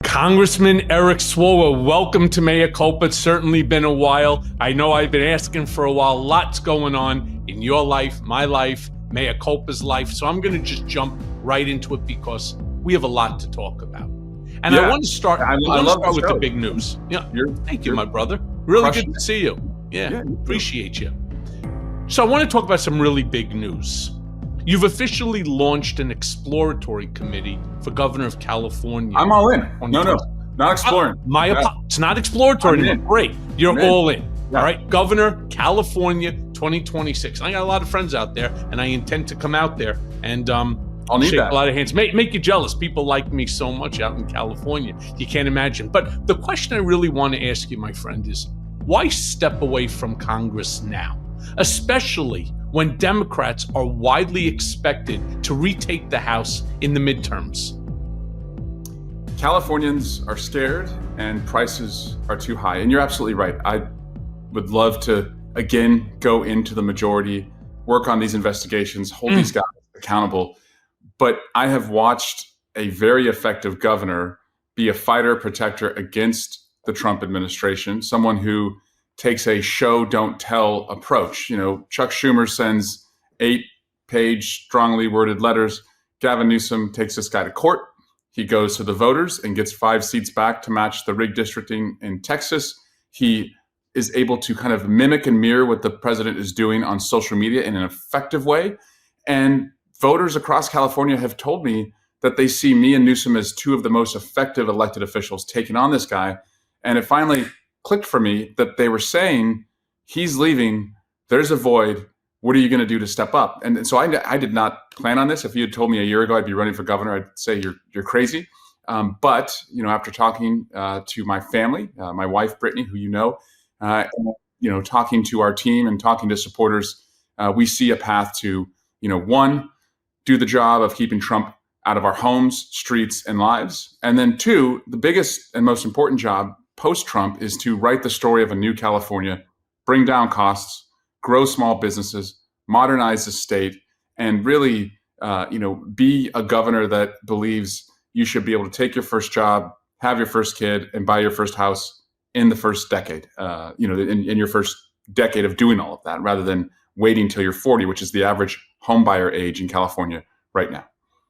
Congressman Eric Swalwell, welcome to Mea Culpa. It's certainly been a while. I know I've been asking for a while. Lots going on in your life, my life, Mea Culpa's life. So I'm going to just jump right into it because we have a lot to talk about. And I want to start. I want to start with the big news. Yeah, thank you, my brother. Really good to see you. Yeah, appreciate you. So I want to talk about some really big news. You've officially launched an exploratory committee for Governor of California. I'm all in. No, not exploring. It's not exploratory anymore. Great. You're all in. Yeah. All right. Governor, California, 2026. I got a lot of friends out there, and I intend to come out there and I'll need shake that. A lot of hands. Make you jealous. People like me so much out in California. You can't imagine. But the question I really want to ask you, my friend, is why step away from Congress now? Especially when Democrats are widely expected to retake the House in the midterms. Californians are scared and prices are too high. And you're absolutely right. I would love to, again, go into the majority, work on these investigations, hold these guys accountable. But I have watched a very effective governor be a fighter, protector against the Trump administration, someone who takes a show, don't tell approach. You know, Chuck Schumer sends 8-page, strongly worded letters. Gavin Newsom takes this guy to court. He goes to the voters and gets 5 seats back to match the rigged districting in Texas. He is able to kind of mimic and mirror what the president is doing on social media in an effective way. And voters across California have told me that they see me and Newsom as 2 of the most effective elected officials taking on this guy. And it finally clicked for me that they were saying, he's leaving, there's a void, what are you going to do to step up? And so I did not plan on this. If you had told me a year ago I'd be running for governor, I'd say you're crazy. But you know, after talking to my family, my wife Brittany, who talking to our team and talking to supporters, we see a path to, 1, do the job of keeping Trump out of our homes, streets, and lives, and then 2, the biggest and most important job post-Trump is to write the story of a new California, bring down costs, grow small businesses, modernize the state, and really, be a governor that believes you should be able to take your first job, have your first kid, and buy your first house in the first decade, in your first decade of doing all of that, rather than waiting till you're 40, which is the average home buyer age in California right now.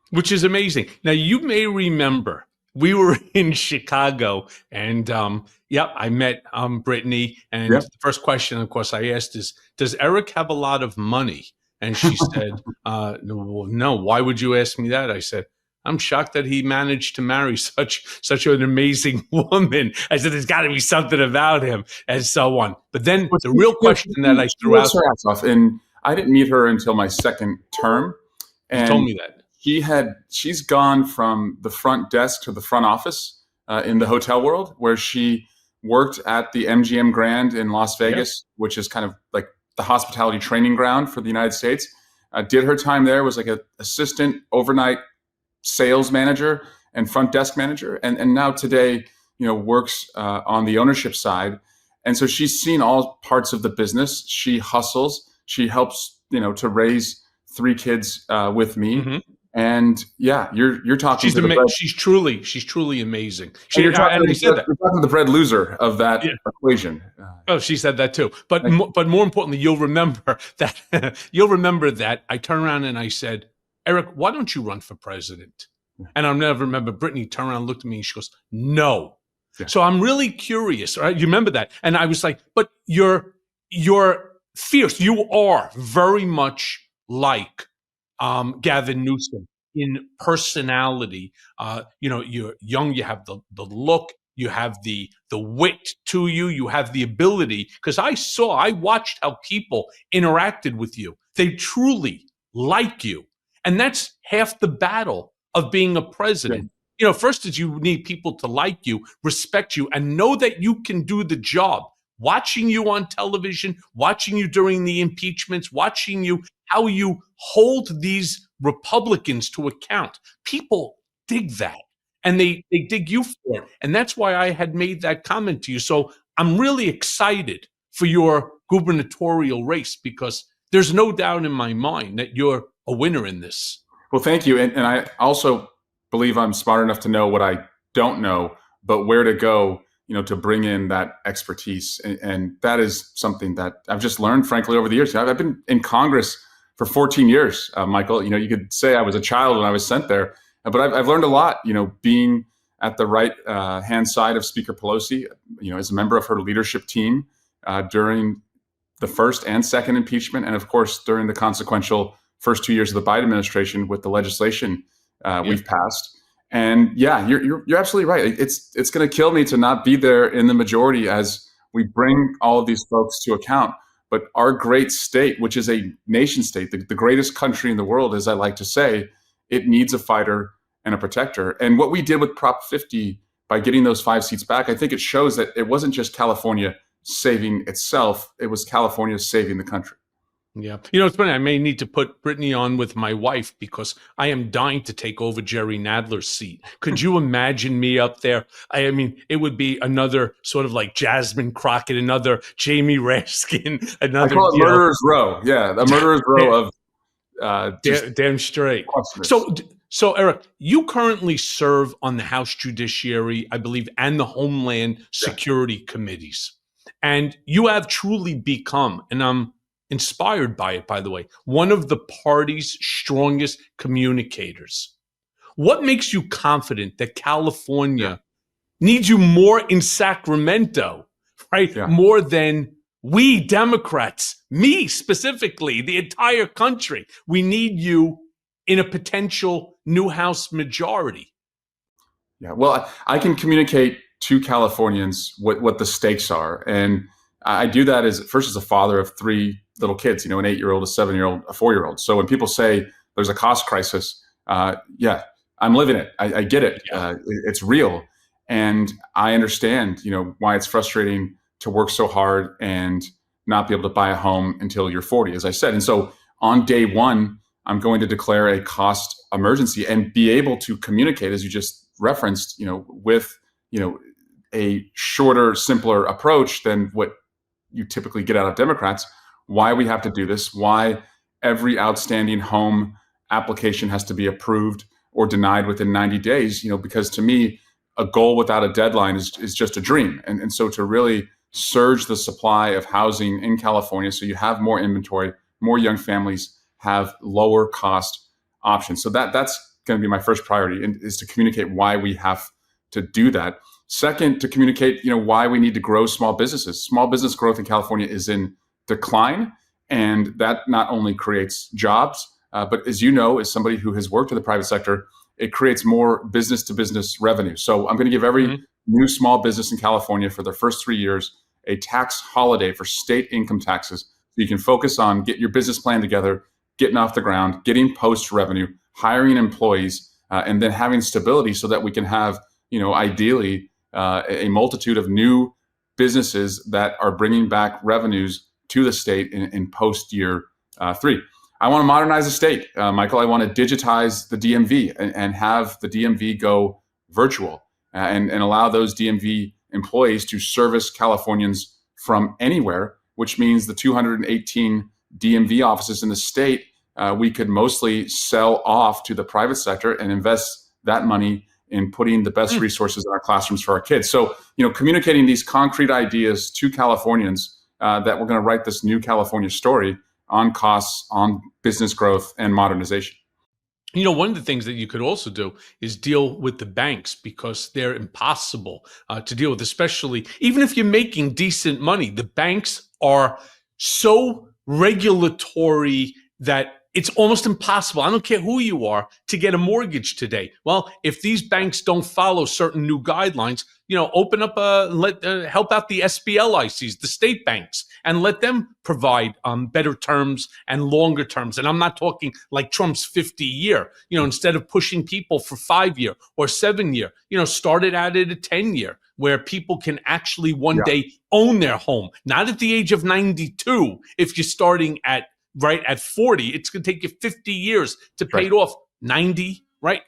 Which is amazing. Now, you may remember we were in Chicago and I met Brittany. And the first question, of course, I asked is, does Eric have a lot of money? And she said, no, why would you ask me that? I said, I'm shocked that he managed to marry such an amazing woman. I said, there's got to be something about him and so on. But then the real question that I threw out. And I didn't meet her until my second term. And you told me that. She's gone from the front desk to the front office in the hotel world, where she worked at the MGM Grand in Las Vegas, which is kind of like the hospitality training ground for the United States. Did her time there, was like an assistant overnight sales manager and front desk manager. And now today, works on the ownership side. And so she's seen all parts of the business. She hustles. She helps, to raise 3 kids with me. Mm-hmm. And you're talking. She's truly amazing. You're talking to the bread loser of that equation. Oh, she said that too. But more importantly, you'll remember that I turned around and I said, Eric, why don't you run for president? And I'll never remember. Brittany turned around and looked at me and she goes, no. Yeah. So I'm really curious. Right? You remember that? And I was like, but you're fierce. You are very much like Gavin Newsom in personality. You're young, you have the look, you have the wit to you, you have the ability, because I watched how people interacted with you. They truly like you. And that's half the battle of being a president. Yeah. First is you need people to like you, respect you, and know that you can do the job. Watching you on television, watching you during the impeachments, watching you, how you hold these Republicans to account. People dig that, and they dig you for it. And that's why I had made that comment to you. So I'm really excited for your gubernatorial race, because there's no doubt in my mind that you're a winner in this. Well, thank you. And I also believe I'm smart enough to know what I don't know, but where to go, to bring in that expertise. And that is something that I've just learned, frankly, over the years. I've been in Congress for 14 years, Michael. You could say I was a child when I was sent there, but I've learned a lot, being at the right hand side of Speaker Pelosi, as a member of her leadership team during the first and second impeachment, and of course, during the consequential first 2 years of the Biden administration with the legislation we've passed. And yeah, you're absolutely right. It's going to kill me to not be there in the majority as we bring all of these folks to account. But our great state, which is a nation state, the greatest country in the world, as I like to say, it needs a fighter and a protector. And what we did with Prop 50 by getting those 5 seats back, I think it shows that it wasn't just California saving itself, it was California saving the country. Yeah. It's funny. I may need to put Brittany on with my wife because I am dying to take over Jerry Nadler's seat. Could you imagine me up there? I mean, it would be another sort of like Jasmine Crockett, another Jamie Raskin, another. I call it murderer's row. Yeah, the murderer's row of damn straight. So Eric, you currently serve on the House Judiciary, I believe, and the Homeland Security committees. And you have truly become, and I'm inspired by it, by the way, one of the party's strongest communicators. What makes you confident that California needs you more in Sacramento, right? Yeah. More than we Democrats, me specifically, the entire country. We need you in a potential new House majority. Yeah, well, I can communicate to Californians what the stakes are. And I do that as a father of 3 little kids, an 8-year-old, a 7-year-old, a 4-year-old. So when people say there's a cost crisis, I'm living it. I get it. It's real. And I understand, why it's frustrating to work so hard and not be able to buy a home until you're 40, as I said. And so on day one, I'm going to declare a cost emergency and be able to communicate, as you just referenced, with, a shorter, simpler approach than what you typically get out of Democrats, why we have to do this, why every outstanding home application has to be approved or denied within 90 days, because to me, a goal without a deadline is just a dream. And so to really surge the supply of housing in California so you have more inventory, more young families have lower cost options. So that's going to be my first priority, and is to communicate why we have to do that. Second, to communicate, why we need to grow small businesses. Small business growth in California is in decline, and that not only creates jobs, but as as somebody who has worked in the private sector, it creates more business-to-business revenue. So I'm going to give every new small business in California for their first 3 years a tax holiday for state income taxes, so you can focus on getting your business plan together, getting off the ground, getting post revenue, hiring employees, and then having stability so that we can have, ideally, a multitude of new businesses that are bringing back revenues to the state in post year 3. I want to modernize the state, Michael. I want to digitize the DMV and have the DMV go virtual and allow those DMV employees to service Californians from anywhere, which means the 218 DMV offices in the state, we could mostly sell off to the private sector and invest that money in putting the best resources in our classrooms for our kids. So, communicating these concrete ideas to Californians that we're going to write this new California story on costs, on business growth, and modernization. One of the things that you could also do is deal with the banks, because they're impossible to deal with, especially even if you're making decent money. The banks are so regulatory that it's almost impossible. I don't care who you are to get a mortgage today. Well, if these banks don't follow certain new guidelines, open up help out the SBLICs, the state banks, and let them provide better terms and longer terms. And I'm not talking like Trump's 50-year, instead of pushing people for 5-year or 7-year, start it out at a 10-year where people can actually one day own their home, not at the age of 92. If you're starting at 40, it's going to take you 50 years to pay it off. 90, right?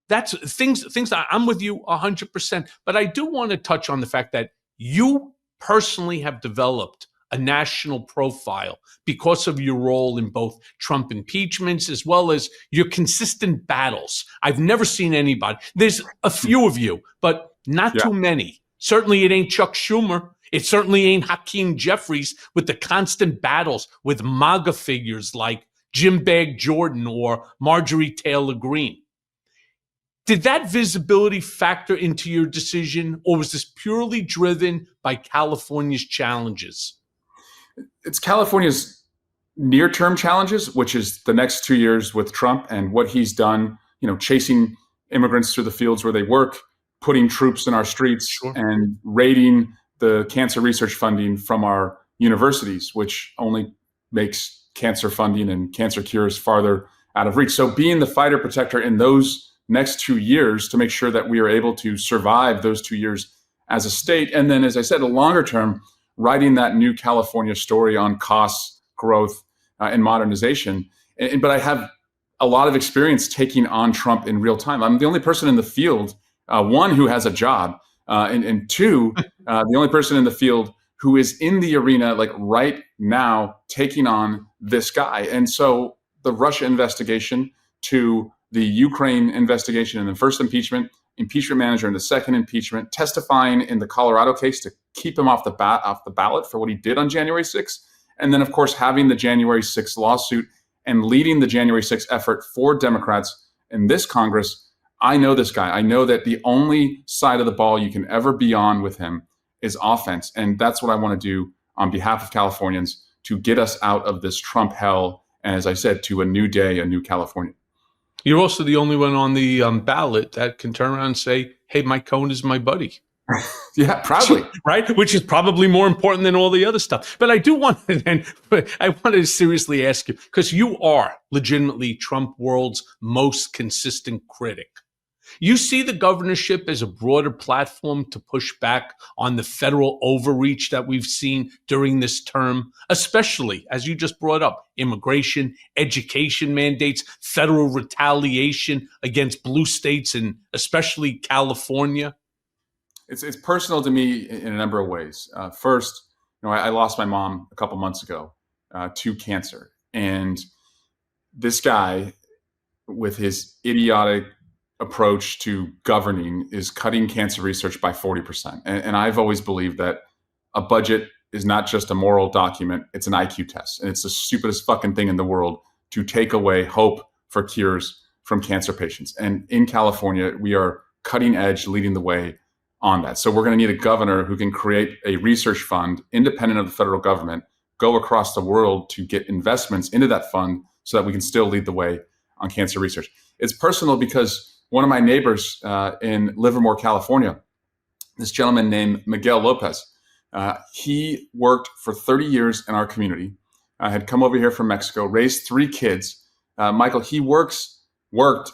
That's things that I'm with you 100%. But I do want to touch on the fact that you personally have developed a national profile because of your role in both Trump impeachments as well as your consistent battles. I've never seen anybody. There's a few of you, but not too many. Certainly it ain't Chuck Schumer. It certainly ain't Hakeem Jeffries with the constant battles with MAGA figures like Jim Bag Jordan or Marjorie Taylor Greene. Did that visibility factor into your decision, or was this purely driven by California's challenges? It's California's near-term challenges, which is the next 2 years with Trump and what he's done, chasing immigrants through the fields where they work, putting troops in our streets, and raiding the cancer research funding from our universities, which only makes cancer funding and cancer cures farther out of reach. So being the fighter protector in those next 2 years to make sure that we are able to survive those 2 years as a state. And then, as I said, a longer term, writing that new California story on costs, growth, and modernization. But I have a lot of experience taking on Trump in real time. I'm the only person in the field, one, who has a job, and two, the only person in the field who is in the arena, like right now, taking on this guy. And so the Russia investigation to the Ukraine investigation in the first impeachment manager in the second impeachment, testifying in the Colorado case to keep him off the ballot for what he did on January 6th. And then, of course, having the January 6th lawsuit and leading the January 6th effort for Democrats in this Congress. I know this guy. I know that the only side of the ball you can ever be on with him is offense. And that's what I want to do on behalf of Californians to get us out of this Trump hell. And as I said, to a new day, a new California. You're also the only one on the ballot that can turn around and say, hey, Mike Cohen is my buddy. Yeah, proudly. Right? Which is probably more important than all the other stuff. But I do want to seriously ask you, because you are legitimately Trump world's most consistent critic. You see the governorship as a broader platform to push back on the federal overreach that we've seen during this term, especially, as you just brought up, immigration, education mandates, federal retaliation against blue states, and especially California? It's personal to me in a number of ways. First, I lost my mom a couple months ago to cancer. And this guy, with his idiotic approach to governing, is cutting cancer research by 40%. And I've always believed that a budget is not just a moral document, it's an IQ test. And it's the stupidest fucking thing in the world to take away hope for cures from cancer patients. And in California, we are cutting edge, leading the way on that. So we're going to need a governor who can create a research fund independent of the federal government, go across the world to get investments into that fund so that we can still lead the way on cancer research. It's personal because one of my neighbors in Livermore, California, this gentleman named Miguel Lopez, he worked for 30 years in our community, had come over here from Mexico, raised 3 kids. Michael, he worked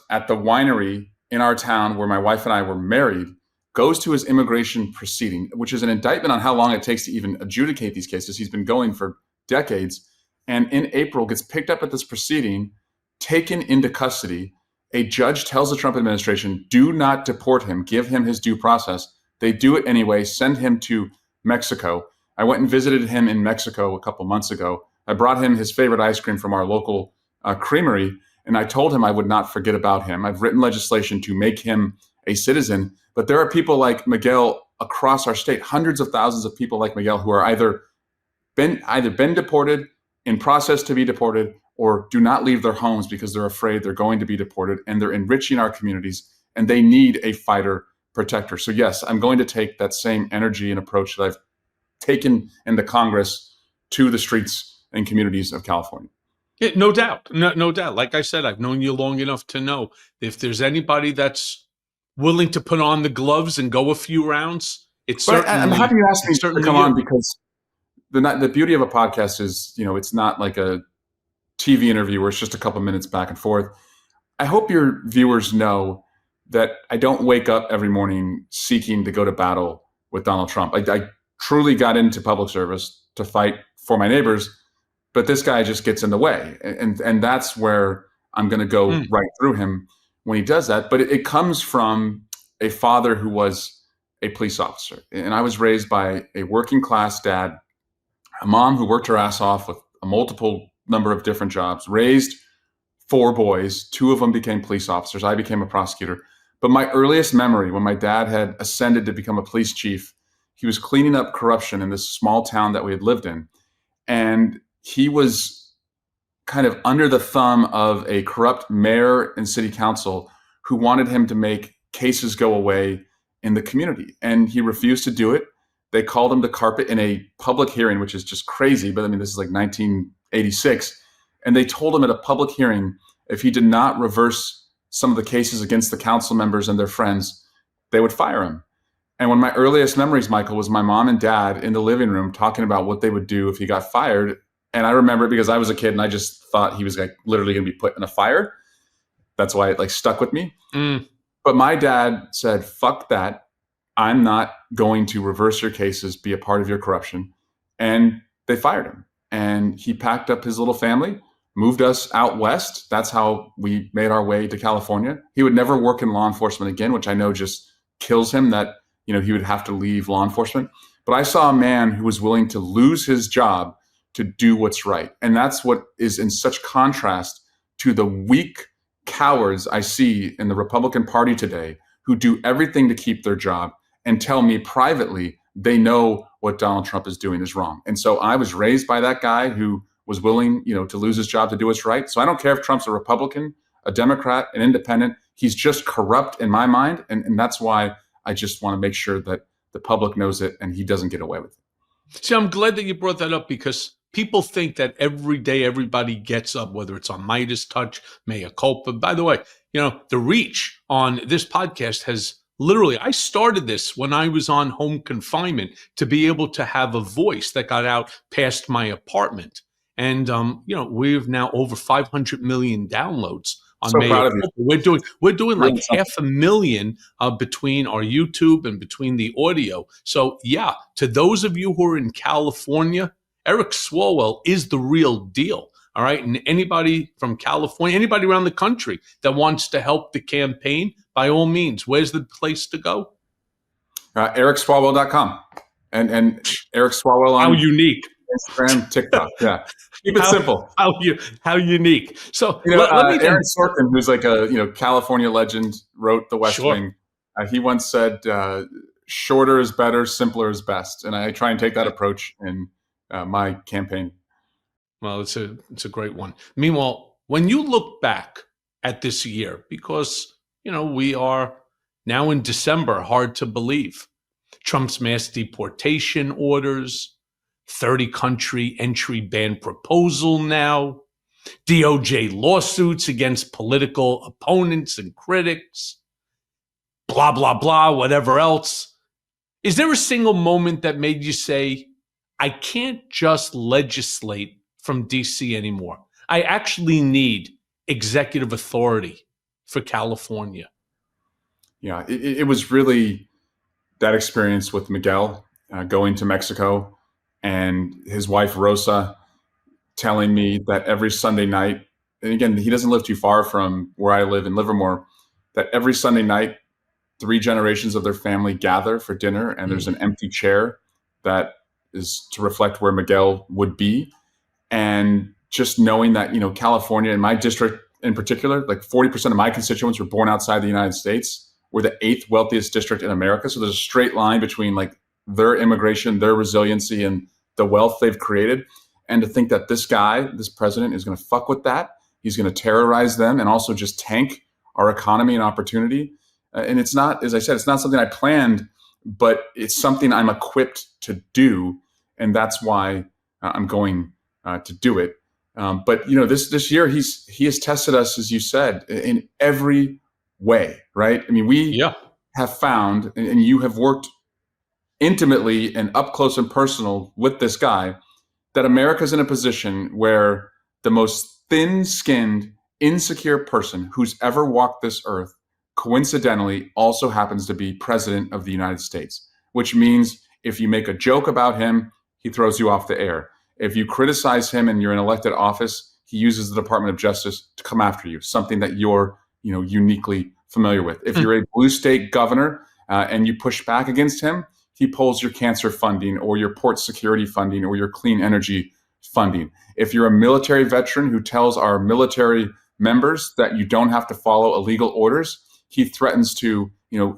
at the winery in our town where my wife and I were married, goes to his immigration proceeding, which is an indictment on how long it takes to even adjudicate these cases. He's been going for decades. And in April, gets picked up at this proceeding, taken into custody. A judge tells the Trump administration, do not deport him, give him his due process. They do it anyway, send him to Mexico. I went and visited him in Mexico a couple months ago. I brought him his favorite ice cream from our local creamery, and I told him I would not forget about him. I've written legislation to make him a citizen, but there are people like Miguel across our state, hundreds of thousands of people like Miguel who are either been deported, in process to be deported, or do not leave their homes because they're afraid they're going to be deported, and they're enriching our communities, and they need a fighter protector. So yes, I'm going to take that same energy and approach that I've taken in the Congress to the streets and communities of California. Yeah, no doubt. No doubt. Like I said, I've known you long enough to know if there's anybody that's willing to put on the gloves and go a few rounds, it's certainly. I'm happy you asked me to come on, because the beauty of a podcast is, it's not like a TV interview where it's just a couple minutes back and forth. I hope your viewers know that I don't wake up every morning seeking to go to battle with Donald Trump. I truly got into public service to fight for my neighbors, but this guy just gets in the way. And that's where I'm going to go right through him when he does that. But it comes from a father who was a police officer. And I was raised by a working class dad a mom who worked her ass off with a multiple number of different jobs, raised 4 boys. 2 of them became police officers. I became a prosecutor. But my earliest memory, when my dad had ascended to become a police chief, he was cleaning up corruption in this small town that we had lived in. And he was kind of under the thumb of a corrupt mayor and city council who wanted him to make cases go away in the community. And he refused to do it. They called him to carpet in a public hearing, which is just crazy. But I mean, this is like 1986. And they told him at a public hearing, if he did not reverse some of the cases against the council members and their friends, they would fire him. And one of my earliest memories, Michael, was my mom and dad in the living room talking about what they would do if he got fired. And I remember it because I was a kid and I just thought he was like literally going to be put in a fire. That's why it like stuck with me. But my dad said, fuck that. I'm not going to reverse your cases, be a part of your corruption. And they fired him. And he packed up his little family, moved us out west. That's how we made our way to California. He would never work in law enforcement again, which I know just kills him that, you know, he would have to leave law enforcement. But I saw a man who was willing to lose his job to do what's right. And that's what is in such contrast to the weak cowards I see in the Republican Party today who do everything to keep their job and tell me privately they know what Donald Trump is doing is wrong. And so I was raised by that guy who was willing, you know, to lose his job to do what's right. So I don't care if Trump's a Republican, a Democrat, an independent. He's just corrupt in my mind. And that's why I just want to make sure that the public knows it and he doesn't get away with it. See, I'm glad that you brought that up because people think that every day everybody gets up, whether it's on Midas Touch, Mea Culpa. By the way, you know, the reach on this podcast has literally, I started this when I was on home confinement to be able to have a voice that got out past my apartment. And, you know, we've now over 500 million downloads on So Mea proud of Culpa. you. We're doing like Really 500,000 between our YouTube and between the audio. So yeah, to those of you who are in California, Eric Swalwell is the real deal. All right. And anybody from California, anybody around the country that wants to help the campaign, by all means, where's the place to go? EricSwalwell.com and Eric Swalwell on How unique. Instagram, TikTok. Yeah. Keep it simple. How unique. So you know, let me Aaron Sorkin, who's like a California legend, wrote The West Sure. Wing. He once said, "Shorter is better, simpler is best," and I try and take that approach in my campaign. Well, it's a great one. Meanwhile, when you look back at this year, because you know we are now in December, hard to believe. Trump's mass deportation orders, 30-country entry ban proposal now, DOJ lawsuits against political opponents and critics, blah, blah, blah, whatever else. Is there a single moment that made you say, I can't just legislate from DC anymore? I actually need executive authority for California. Yeah, it was really that experience with Miguel going to Mexico and his wife Rosa telling me that every Sunday night, and again, he doesn't live too far from where I live in Livermore, that every Sunday night, 3 generations of their family gather for dinner and there's an empty chair that is to reflect where Miguel would be. And just knowing that, California, in my district in particular, like 40% of my constituents were born outside the United States. We're the 8th wealthiest district in America. So there's a straight line between like their immigration, their resiliency, and the wealth they've created. And to think that this guy, this president, is going to fuck with that. He's going to terrorize them and also just tank our economy and opportunity. And it's not, as I said, it's not something I planned, but it's something I'm equipped to do. And that's why I'm going to do it. But this year he has tested us, as you said, in every way, right? I mean, we have found, and you have worked intimately and up close and personal with this guy, that America's in a position where the most thin-skinned, insecure person who's ever walked this earth coincidentally also happens to be president of the United States, which means if you make a joke about him, he throws you off the air. If you criticize him and you're in elected office, he uses the Department of Justice to come after you, something that you're uniquely familiar with. If you're a blue state governor and you push back against him, he pulls your cancer funding or your port security funding or your clean energy funding. If you're a military veteran who tells our military members that you don't have to follow illegal orders, he threatens to,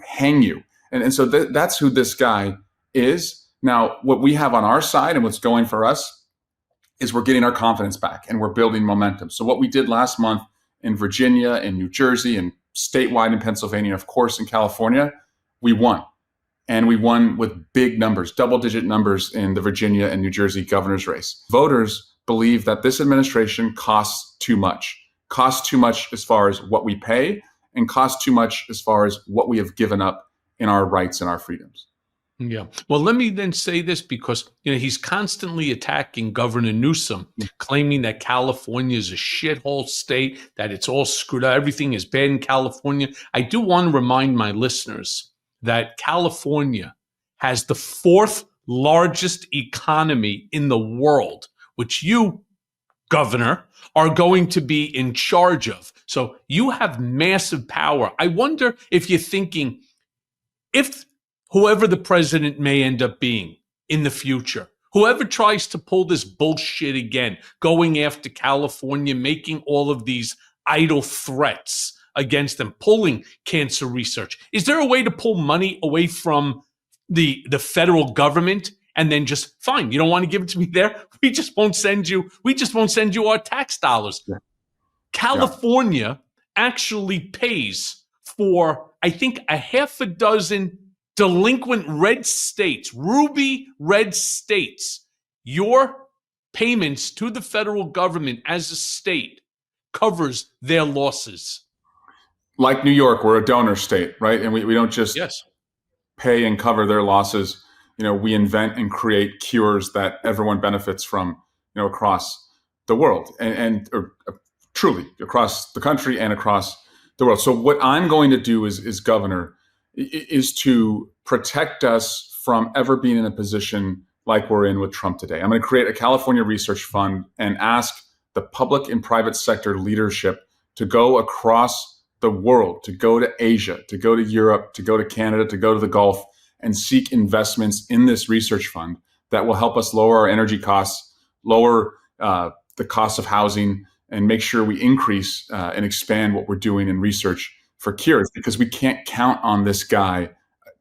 hang you. And so that's who this guy is. Now, what we have on our side and what's going for us is we're getting our confidence back and we're building momentum. So what we did last month in Virginia, in New Jersey, and statewide in Pennsylvania, and of course in California, we won. And we won with big numbers, double-digit numbers in the Virginia and New Jersey governor's race. Voters believe that this administration costs too much as far as what we pay, and costs too much as far as what we have given up in our rights and our freedoms. Yeah. Well, let me then say this, because he's constantly attacking Governor Newsom, claiming that California is a shithole state, that it's all screwed up, everything is bad in California. I do want to remind my listeners that California has the 4th largest economy in the world, which you, Governor, are going to be in charge of. So you have massive power. I wonder if you're thinking, if whoever the president may end up being in the future, whoever tries to pull this bullshit again, going after California, making all of these idle threats against them, pulling cancer research, is there a way to pull money away from the federal government and then just, fine, you don't want to give it to me there, we just won't send you our tax dollars? Yeah. California actually pays for, I think, a half a dozen delinquent red states, ruby red states. Your payments to the federal government as a state covers their losses. Like New York, we're a donor state, right? And we don't just pay and cover their losses. We invent and create cures that everyone benefits from, across the world and truly across the country and across the world. So what I'm going to do is governor, is to protect us from ever being in a position like we're in with Trump today. I'm going to create a California Research Fund and ask the public and private sector leadership to go across the world, to go to Asia, to go to Europe, to go to Canada, to go to the Gulf, and seek investments in this research fund that will help us lower our energy costs, lower the cost of housing, and make sure we increase and expand what we're doing in research for cures, because we can't count on this guy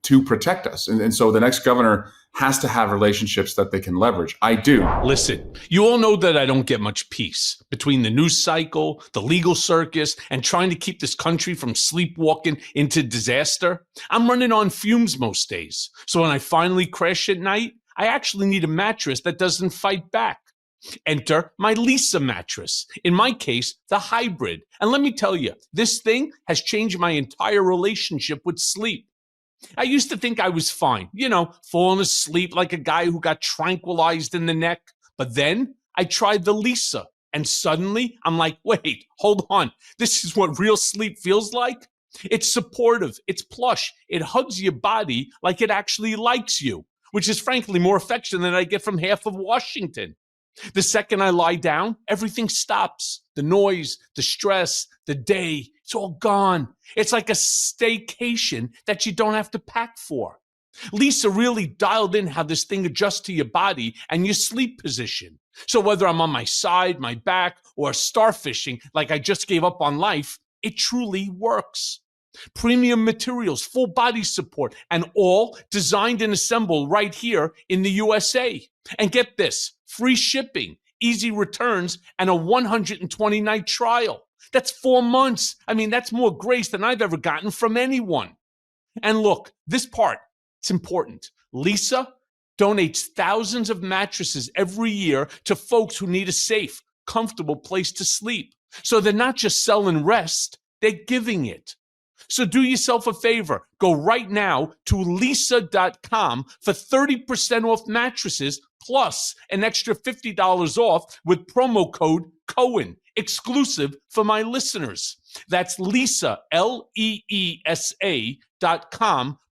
to protect us. And so the next governor has to have relationships that they can leverage. I do. Listen, you all know that I don't get much peace between the news cycle, the legal circus, and trying to keep this country from sleepwalking into disaster. I'm running on fumes most days. So when I finally crash at night, I actually need a mattress that doesn't fight back. Enter my Lisa mattress. In my case, the hybrid. And let me tell you, this thing has changed my entire relationship with sleep. I used to think I was fine, falling asleep like a guy who got tranquilized in the neck. But then I tried the Lisa, and suddenly I'm like, wait, hold on. This is what real sleep feels like? It's supportive, it's plush, it hugs your body like it actually likes you, which is frankly more affection than I get from half of Washington. The second I lie down, everything stops. The noise, the stress, the day, it's all gone. It's like a staycation that you don't have to pack for. Lisa really dialed in how this thing adjusts to your body and your sleep position. So whether I'm on my side, my back, or starfishing like I just gave up on life, it truly works. Premium materials, full body support, and all designed and assembled right here in the USA. And get this, free shipping, easy returns, and a 120-night trial. That's 4 months. I mean, that's more grace than I've ever gotten from anyone. And look, this part, it's important. Lisa donates thousands of mattresses every year to folks who need a safe, comfortable place to sleep. So they're not just selling rest, they're giving it. So do yourself a favor. Go right now to lisa.com for 30% off mattresses plus an extra $50 off with promo code Cohen, exclusive for my listeners. That's Lisa, LEESA.com,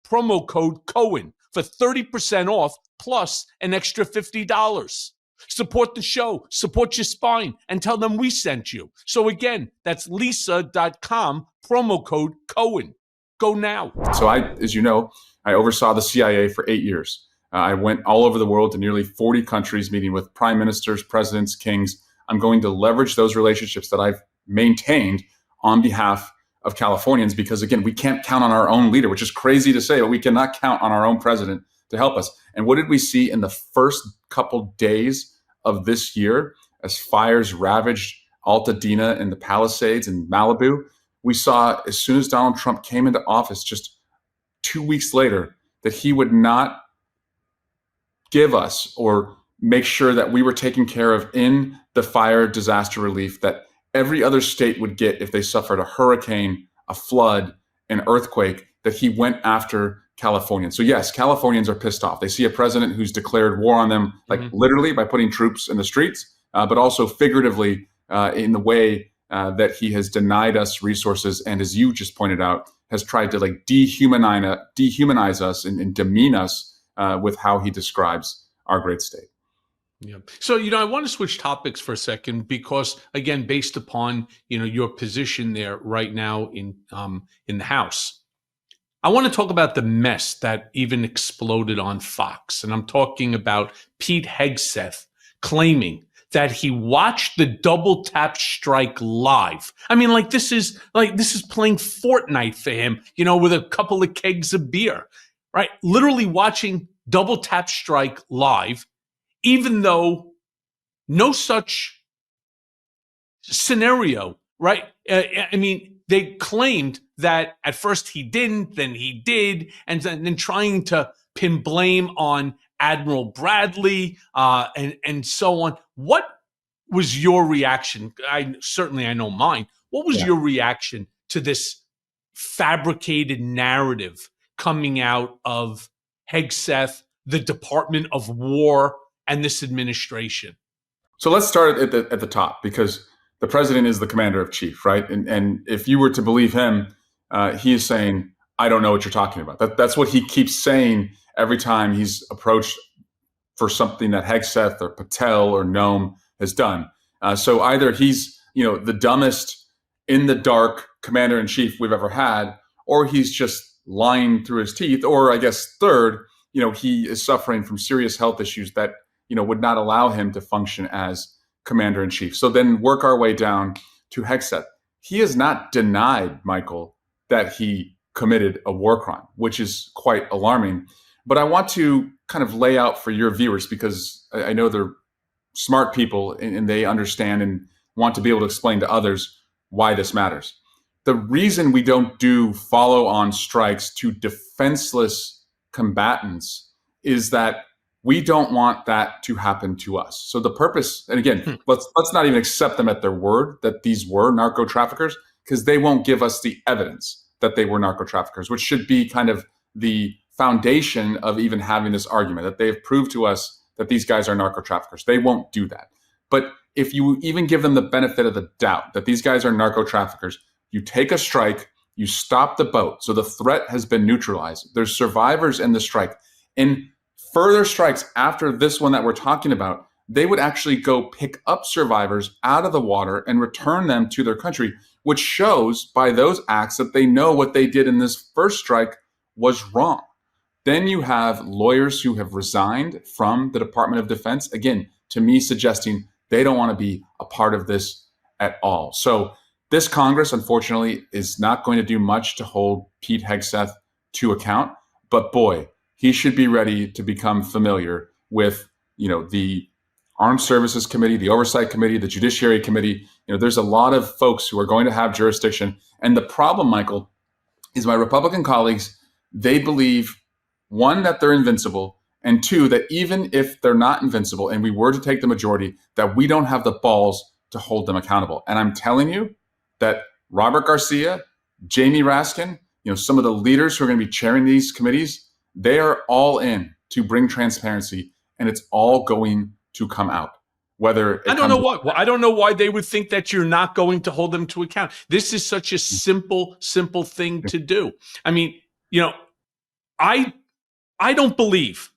promo code Cohen for 30% off plus an extra $50. Support the show, support your spine, and tell them we sent you. So again, that's lisa.com, promo code Cohen. Go now. So I, as you know, I oversaw the CIA for 8 years. I went all over the world to nearly 40 countries, meeting with prime ministers, presidents, kings. I'm going to leverage those relationships that I've maintained on behalf of Californians, because again, we can't count on our own leader, which is crazy to say, but we cannot count on our own president to help us. And what did we see in the first couple days of this year as fires ravaged Altadena and the Palisades in Malibu? We saw, as soon as Donald Trump came into office, just 2 weeks later, that he would not give us or make sure that we were taken care of in the fire disaster relief that every other state would get if they suffered a hurricane, a flood, an earthquake, that he went after Californians. So yes, Californians are pissed off. They see a president who's declared war on them, like literally by putting troops in the streets, but also figuratively in the way that he has denied us resources, and as you just pointed out, has tried to like dehumanize us and demean us with how he describes our great state. Yeah. So, I want to switch topics for a second because, again, based upon, your position there right now in the House, I want to talk about the mess that even exploded on Fox. And I'm talking about Pete Hegseth claiming that he watched the double tap strike live. I mean, this is playing Fortnite for him, with a couple of kegs of beer, right? Literally watching double tap strike live, even though no such scenario, right? I mean, they claimed that at first he didn't, then he did, and then trying to pin blame on Admiral Bradley and so on. What was your reaction? I know mine. What was your reaction to this fabricated narrative coming out of Hegseth, the Department of War, and this administration? So let's start at the top, because the president is the commander in chief, right? And if you were to believe him, he is saying, I don't know what you're talking about. That's what he keeps saying every time he's approached for something that Hegseth or Patel or Noam has done. So either he's, the dumbest in the dark commander in chief we've ever had, or he's just lying through his teeth, or I guess third, he is suffering from serious health issues that, would not allow him to function as commander in chief. So then work our way down to Hegseth. He has not denied, Michael, that he committed a war crime, which is quite alarming. But I want to kind of lay out for your viewers, because I know they're smart people and they understand and want to be able to explain to others why this matters. The reason we don't do follow-on strikes to defenseless combatants is that we don't want that to happen to us. So the purpose, and again, let's not even accept them at their word that these were narco traffickers, because they won't give us the evidence that they were narco traffickers, which should be kind of the foundation of even having this argument, that they've proved to us that these guys are narco traffickers. They won't do that. But if you even give them the benefit of the doubt that these guys are narco traffickers, you take a strike, you stop the boat. So the threat has been neutralized. There's survivors in the strike. In further strikes after this one that we're talking about, they would actually go pick up survivors out of the water and return them to their country, which shows by those acts that they know what they did in this first strike was wrong. Then you have lawyers who have resigned from the Department of Defense, again, to me suggesting they don't want to be a part of this at all. So this Congress, unfortunately, is not going to do much to hold Pete Hegseth to account. But boy, he should be ready to become familiar with, the Armed Services Committee, the Oversight Committee, the Judiciary Committee. There's a lot of folks who are going to have jurisdiction. And the problem, Michael, is my Republican colleagues, they believe, one, that they're invincible, and two, that even if they're not invincible and we were to take the majority, that we don't have the balls to hold them accountable. And I'm telling you that Robert Garcia, Jamie Raskin, some of the leaders who are going to be chairing these committees, they are all in to bring transparency, and it's all going to come out. I don't know why they would think that you're not going to hold them to account. This is such a simple thing to do. I mean, I don't believe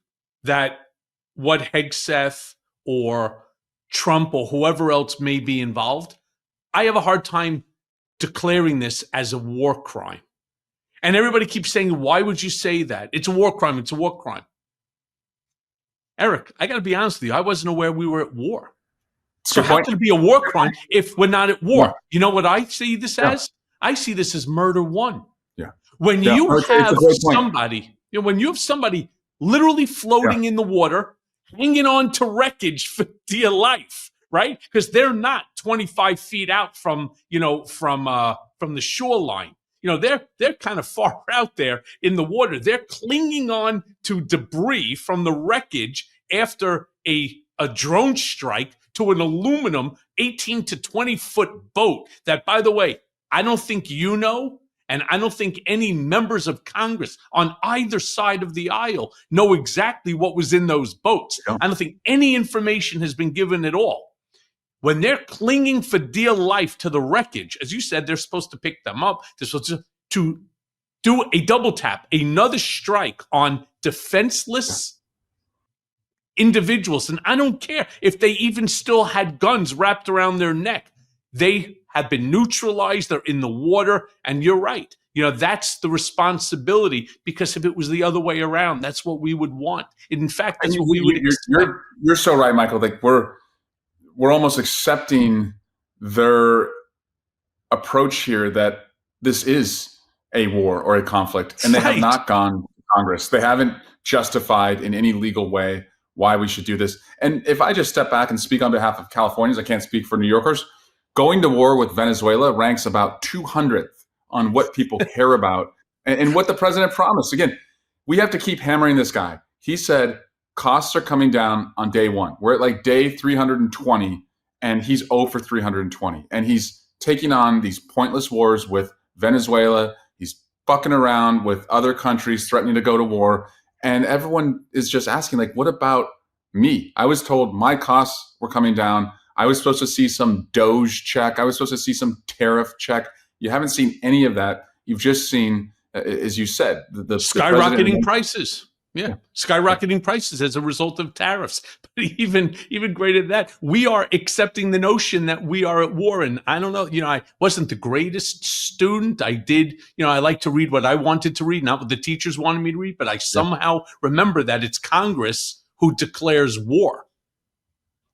that what Hegseth or Trump or whoever else may be involved, I have a hard time declaring this as a war crime. And everybody keeps saying, why would you say that? It's a war crime. It's a war crime. Eric, I got to be honest with you. I wasn't aware we were at war. So how can it be a war crime if we're not at war? Yeah. You know what I see this as? I see this as murder one. Yeah. When you have somebody, when you have somebody literally floating in the water, hanging on to wreckage for dear life, right? Because they're not 25 feet out from the shoreline. They're kind of far out there in the water. They're clinging on to debris from the wreckage after a drone strike to an aluminum 18 to 20 foot boat that, by the way, I don't think and I don't think any members of Congress on either side of the aisle know exactly what was in those boats. Yeah. I don't think any information has been given at all. When they're clinging for dear life to the wreckage, as you said, they're supposed to pick them up. They're supposed to do a double tap, another strike on defenseless individuals. And I don't care if they even still had guns wrapped around their neck. They have been neutralized. They're in the water. And you're right. That's the responsibility, because if it was the other way around, that's what we would want. In fact, that's what we would expect. You're so right, Michael. Like we're almost accepting their approach here that this is a war or a conflict, and they have not gone to Congress. They haven't justified in any legal way why we should do this. And if I just step back and speak on behalf of Californians, I can't speak for New Yorkers. Going to war with Venezuela ranks about 200th on what people care about and what the president promised. Again, we have to keep hammering this guy. He said costs are coming down on day one. We're at like day 320, and he's 0 for 320. And he's taking on these pointless wars with Venezuela. He's fucking around with other countries threatening to go to war. And everyone is just asking, like, what about me? I was told my costs were coming down. I was supposed to see some Doge check. I was supposed to see some tariff check. You haven't seen any of that. You've just seen, as you said, the skyrocketing prices. Yeah, skyrocketing prices as a result of tariffs. But even greater than that, we are accepting the notion that we are at war. And I don't know, I wasn't the greatest student. I did, I like to read what I wanted to read, not what the teachers wanted me to read. But I somehow remember that it's Congress who declares war,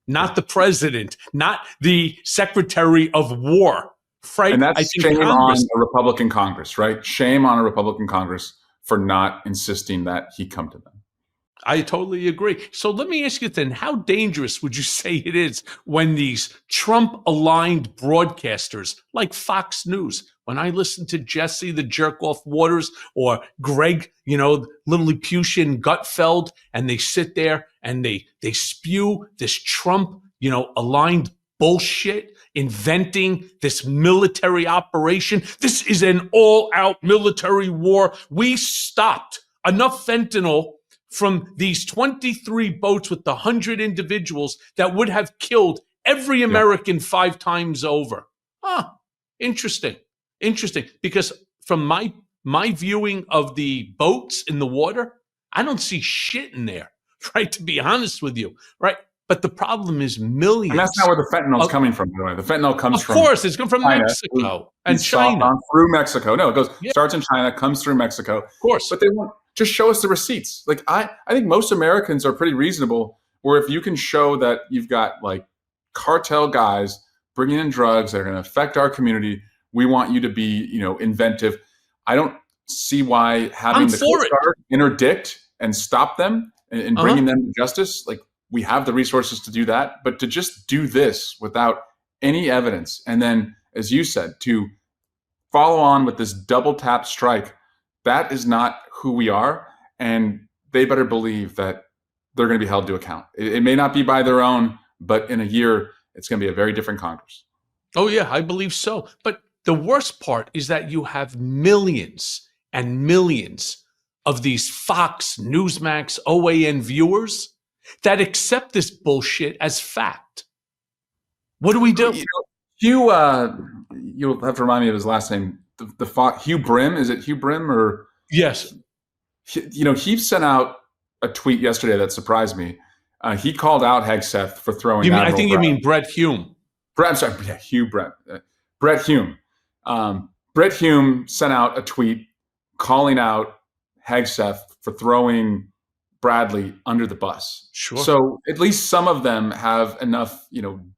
not the president, not the secretary of war. Right? And that's shame on a Republican Congress, right? Shame on a Republican Congress for not insisting that he come to them. I totally agree. So let me ask you then, how dangerous would you say it is when these Trump-aligned broadcasters like Fox News, when I listen to Jesse the Jerk-Off Waters or Greg, Lilliputian Gutfeld, and they sit there and they spew this Trump, aligned bullshit, inventing this military operation. This is an all-out military war. We stopped enough fentanyl from these 23 boats with the 100 individuals that would have killed every American 5 times over. Interesting. Because from my viewing of the boats in the water, I don't see shit in there, right? To be honest with you, right? But the problem is millions. And that's not where the fentanyl is coming from, by the way. The fentanyl comes from, of course, it's come from China, Mexico and China. Through Mexico. No, it starts in China, comes through Mexico. Of course. But they won't just show us the receipts. Like I think most Americans are pretty reasonable, where if you can show that you've got like cartel guys bringing in drugs that are going to affect our community, we want you to be, inventive. I don't see why having the Coast Guard interdict and stop them and bringing them to justice, like, we have the resources to do that, but to just do this without any evidence, and then, as you said, to follow on with this double tap strike, that is not who we are, and they better believe that they're going to be held to account. It may not be by their own, but in a year, it's going to be a very different Congress. Oh, yeah, I believe so. But the worst part is that you have millions and millions of these Fox, Newsmax, OAN viewers that accept this bullshit as fact. What do we do? You'll have to remind me of his last name. The Fox, Hugh Brim. Is it Hugh Brim or? Yes. He sent out a tweet yesterday that surprised me. He called out Hegseth for throwing. I think you mean Brett Hume. I'm sorry, Hugh Brett. Brett Hume. Brett Hume sent out a tweet calling out Hegseth for throwing Bradley under the bus. Sure. So at least some of them have enough,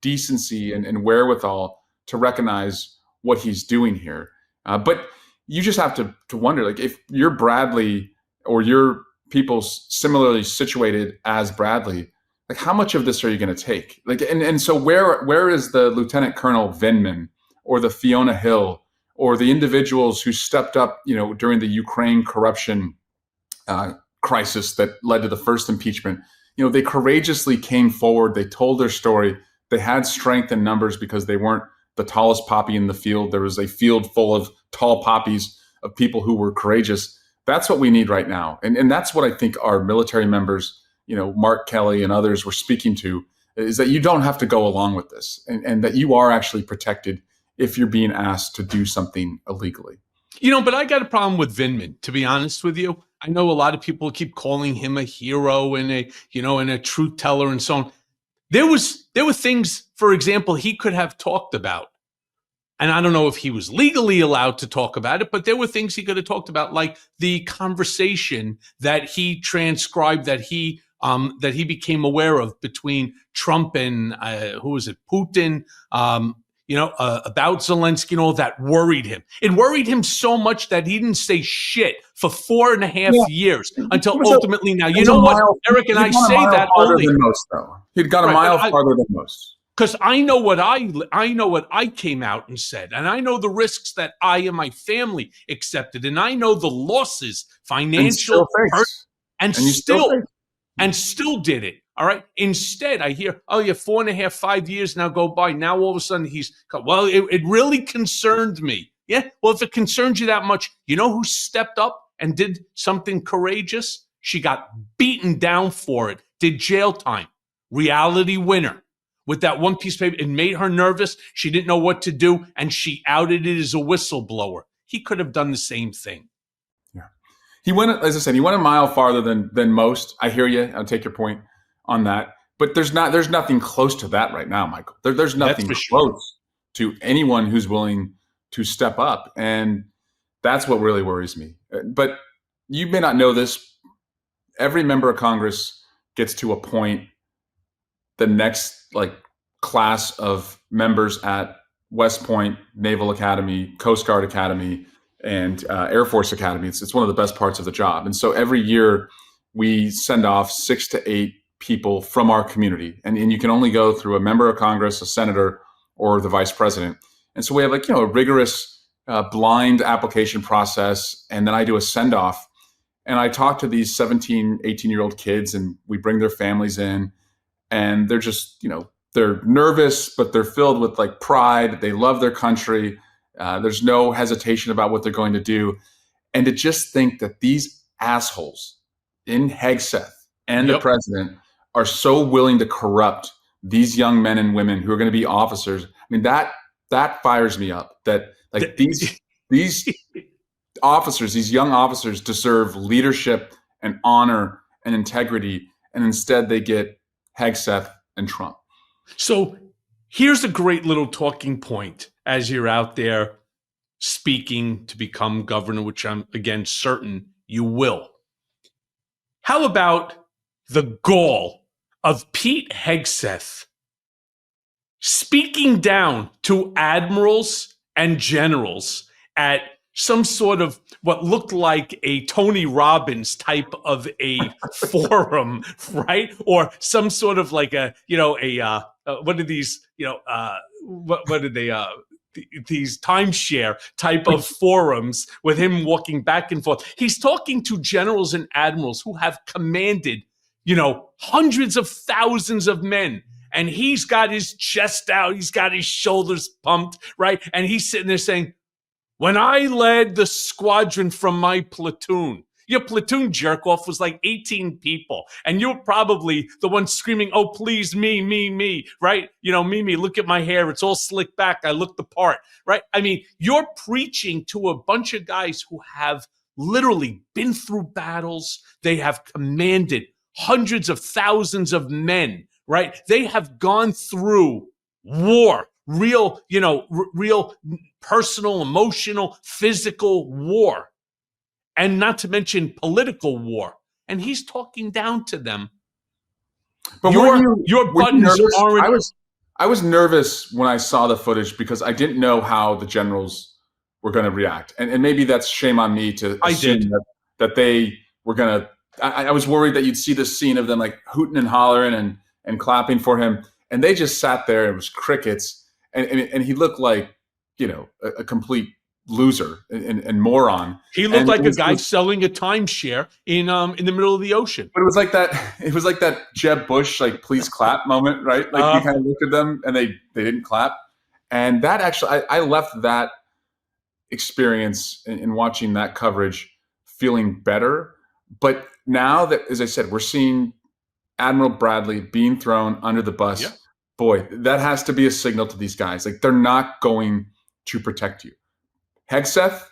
decency and wherewithal to recognize what he's doing here. But you just have to wonder, like, if you're Bradley or you're people similarly situated as Bradley, like, how much of this are you going to take? Like, and so where is the Lieutenant Colonel Vindman or the Fiona Hill or the individuals who stepped up, during the Ukraine corruption crisis that led to the first impeachment? They courageously came forward. They told their story. They had strength in numbers because they weren't the tallest poppy in the field. There was a field full of tall poppies of people who were courageous. That's what we need right now. And that's what I think our military members, Mark Kelly and others were speaking to, is that you don't have to go along with this, and that you are actually protected if you're being asked to do something illegally. But I got a problem with Vindman, to be honest with you. I know a lot of people keep calling him a hero and a truth teller and so on. There were things, for example, he could have talked about. And I don't know if he was legally allowed to talk about it, but there were things he could have talked about, like the conversation that he transcribed, that he became aware of between Trump and Putin, about Zelensky and all that worried him. It worried him so much that he didn't say shit for 4.5 years until ultimately now. You know what, Eric, and I say that only than most, though. He'd got a mile farther than most. Because I know what I came out and said, and I know the risks that I and my family accepted, and I know the losses, financial, and still did it. All right. Instead, I hear, 4.5, 5 years now go by. Now all of a sudden it really concerned me. Yeah. Well, if it concerns you that much, you know who stepped up and did something courageous? She got beaten down for it, did jail time, reality winner. With that one piece of paper, it made her nervous. She didn't know what to do, and she outed it as a whistleblower. He could have done the same thing. Yeah, he went, as I said, a mile farther than most. I hear you. I'll take your point on that. But there's nothing close to that right now, Michael. There's nothing close to anyone who's willing to step up, and that's what really worries me. But you may not know this. Every member of Congress gets to appoint the next class of members at West Point Naval Academy, Coast Guard Academy, and Air Force Academy. It's one of the best parts of the job. And so every year we send off 6 to 8 people from our community. And you can only go through a member of Congress, a senator, or the vice president. And so we have a rigorous blind application process. And then I do a send off. And I talk to these 17, 18-year-old kids, and we bring their families in. And they're just, they're nervous, but they're filled with pride. They love their country. There's no hesitation about what they're going to do. And to just think that these assholes in Hegseth and the president are so willing to corrupt these young men and women who are going to be officers. I mean, that fires me up, that these officers, these young officers, deserve leadership and honor and integrity. And instead they get Hegseth and Trump. So here's a great little talking point as you're out there speaking to become governor, which I'm, again, certain you will. How about the gall of Pete Hegseth speaking down to admirals and generals at some sort of what looked like a Tony Robbins type of a forum, right? Or some sort of what are these, what are they, these timeshare type of forums with him walking back and forth. He's talking to generals and admirals who have commanded, hundreds of thousands of men. And he's got his chest out. He's got his shoulders pumped, right? And he's sitting there saying, when I led the squadron from my platoon, your platoon jerk-off was 18 people. And you're probably the one screaming, oh, please, me, right? Me, look at my hair. It's all slicked back. I look the part, right? I mean, you're preaching to a bunch of guys who have literally been through battles. They have commanded hundreds of thousands of men, right? They have gone through war, real personal, emotional, physical war. and not to mention political war. And he's talking down to them. But your were buttons you nervous? aren't. I was nervous when I saw the footage because I didn't know how the generals were going to react, and maybe that's shame on me to assume that they were going to. I was worried that you'd see this scene of them like hooting and hollering and clapping for him, and they just sat there. It was crickets, and he looked like, you know, a complete loser and moron. He looked like a guy selling a timeshare in the middle of the ocean. But it was like that. It was like that Jeb Bush like please clap moment, right? Like you kind of looked at them and they didn't clap, and that actually I left that experience in watching that coverage feeling better. But now that, as I said, we're seeing Admiral Bradley being thrown under the bus. Yeah. Boy, that has to be a signal to these guys. Like, they're not going to protect you. Hegseth,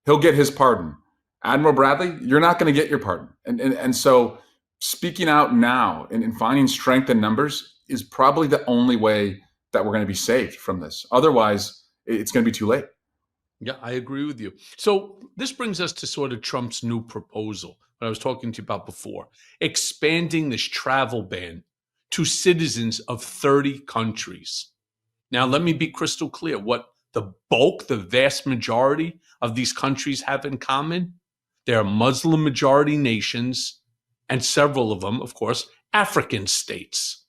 he'll get his pardon. Admiral Bradley, you're not going to get your pardon. And so speaking out now and finding strength in numbers is probably the only way that we're going to be saved from this. Otherwise, it's going to be too late. Yeah, I agree with you. So this brings us to sort of Trump's new proposal that I was talking to you about before, expanding this travel ban to citizens of 30 countries. Now, let me be crystal clear. What the vast majority of these countries have in common, they're Muslim majority nations, and several of them, of course, African states.